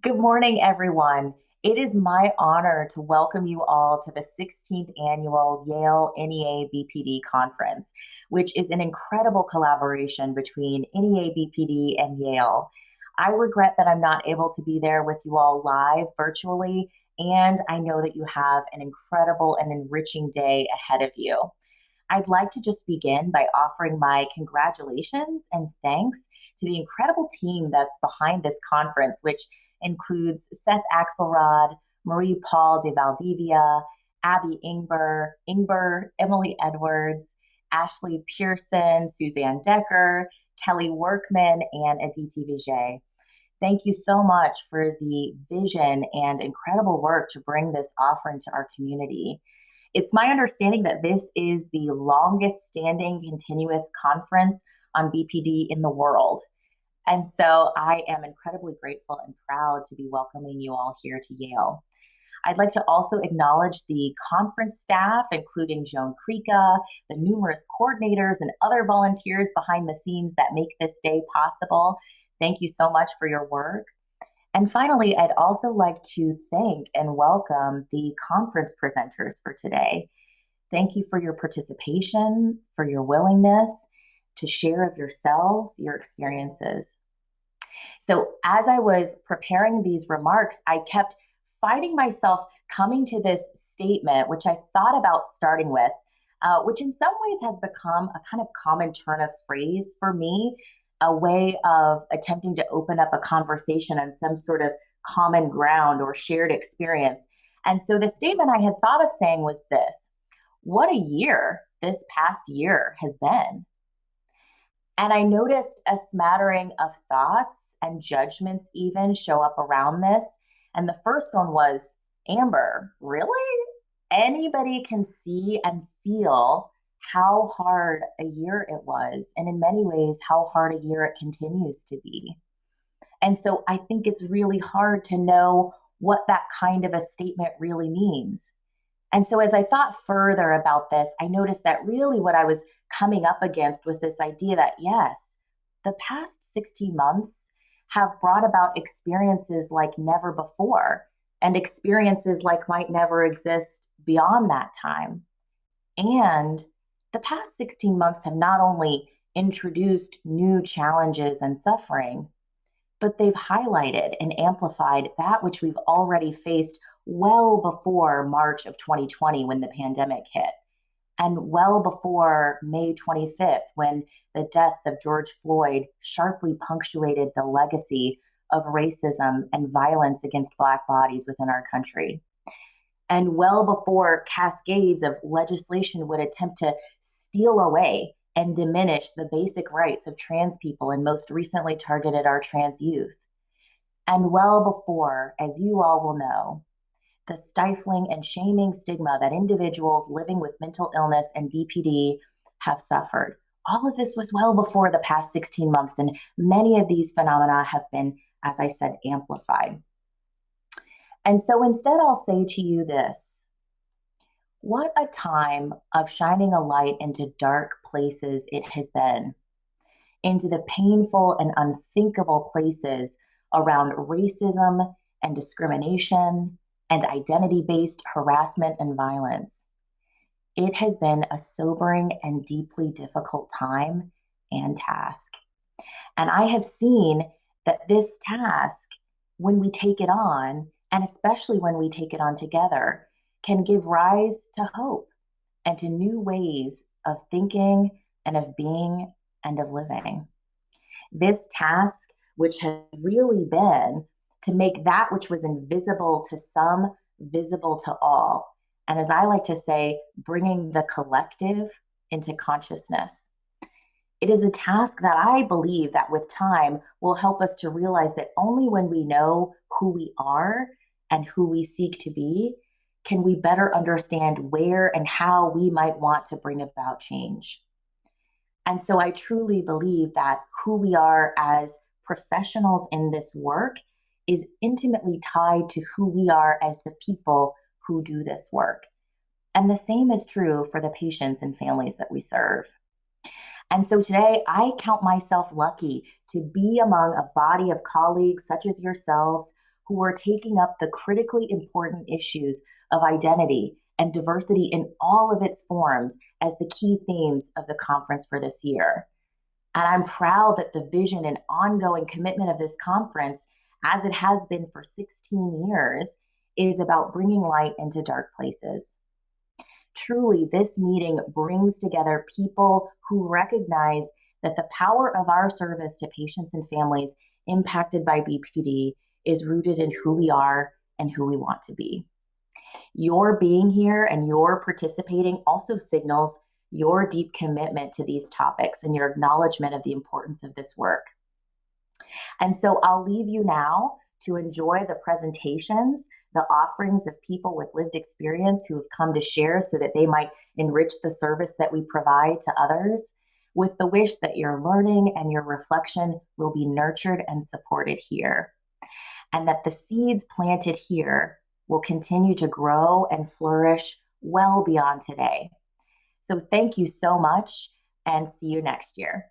Good morning, everyone. It is my honor to welcome you all to the 16th annual Yale-NEABPD conference, which is an incredible collaboration between NEABPD and Yale. I regret that I'm not able to be there with you all live virtually, and I know that you have an incredible and enriching day ahead of you. I'd like to just begin by offering my congratulations and thanks to the incredible team that's behind this conference, which includes Seth Axelrod, Marie Paul de Valdivia, Abby Ingber, Emily Edwards, Ashley Pearson, Suzanne Decker, Kelly Workman, and Aditi Vijay. Thank you so much for the vision and incredible work to bring this offering to our community. It's my understanding that this is the longest standing continuous conference on BPD in the world. And so I am incredibly grateful and proud to be welcoming you all here to Yale. I'd like to also acknowledge the conference staff, including Joan Krika, the numerous coordinators and other volunteers behind the scenes that make this day possible. Thank you so much for your work. And finally, I'd also like to thank and welcome the conference presenters for today. Thank you for your participation, for your willingness to share of yourselves, your experiences. So as I was preparing these remarks, I kept finding myself coming to this statement, which I thought about starting with, which in some ways has become a kind of common turn of phrase for me, a way of attempting to open up a conversation on some sort of common ground or shared experience. And so the statement I had thought of saying was this: what a year this past year has been. And I noticed a smattering of thoughts and judgments even show up around this. And the first one was, Amber, really? Anybody can see and feel how hard a year it was, and in many ways, how hard a year it continues to be. And so I think it's really hard to know what that kind of a statement really means. And so as I thought further about this, I noticed that really what I was coming up against was this idea that, yes, the past 16 months have brought about experiences like never before, and experiences like might never exist beyond that time. And the past 16 months have not only introduced new challenges and suffering, but they've highlighted and amplified that which we've already faced well before March of 2020 when the pandemic hit, and well before May 25th when the death of George Floyd sharply punctuated the legacy of racism and violence against Black bodies within our country, and well before cascades of legislation would attempt to steal away and diminish the basic rights of trans people and most recently targeted our trans youth. And well before, as you all will know, the stifling and shaming stigma that individuals living with mental illness and BPD have suffered. All of this was well before the past 16 months, and many of these phenomena have been, as I said, amplified. And so instead, I'll say to you this: what a time of shining a light into dark places it has been, into the painful and unthinkable places around racism and discrimination and identity-based harassment and violence. It has been a sobering and deeply difficult time and task. And I have seen that this task, when we take it on, and especially when we take it on together, can give rise to hope and to new ways of thinking and of being and of living. This task, which has really been to make that which was invisible to some visible to all. And as I like to say, bringing the collective into consciousness. It is a task that I believe that with time will help us to realize that only when we know who we are and who we seek to be, can we better understand where and how we might want to bring about change. And so I truly believe that who we are as professionals in this work is intimately tied to who we are as the people who do this work. And the same is true for the patients and families that we serve. And so today I count myself lucky to be among a body of colleagues such as yourselves who are taking up the critically important issues of identity and diversity in all of its forms as the key themes of the conference for this year. And I'm proud that the vision and ongoing commitment of this conference, as it has been for 16 years, is about bringing light into dark places. Truly, this meeting brings together people who recognize that the power of our service to patients and families impacted by BPD is rooted in who we are and who we want to be. Your being here and your participating also signals your deep commitment to these topics and your acknowledgement of the importance of this work. And so I'll leave you now to enjoy the presentations, the offerings of people with lived experience who have come to share so that they might enrich the service that we provide to others, with the wish that your learning and your reflection will be nurtured and supported here, and that the seeds planted here will continue to grow and flourish well beyond today. So thank you so much, and see you next year.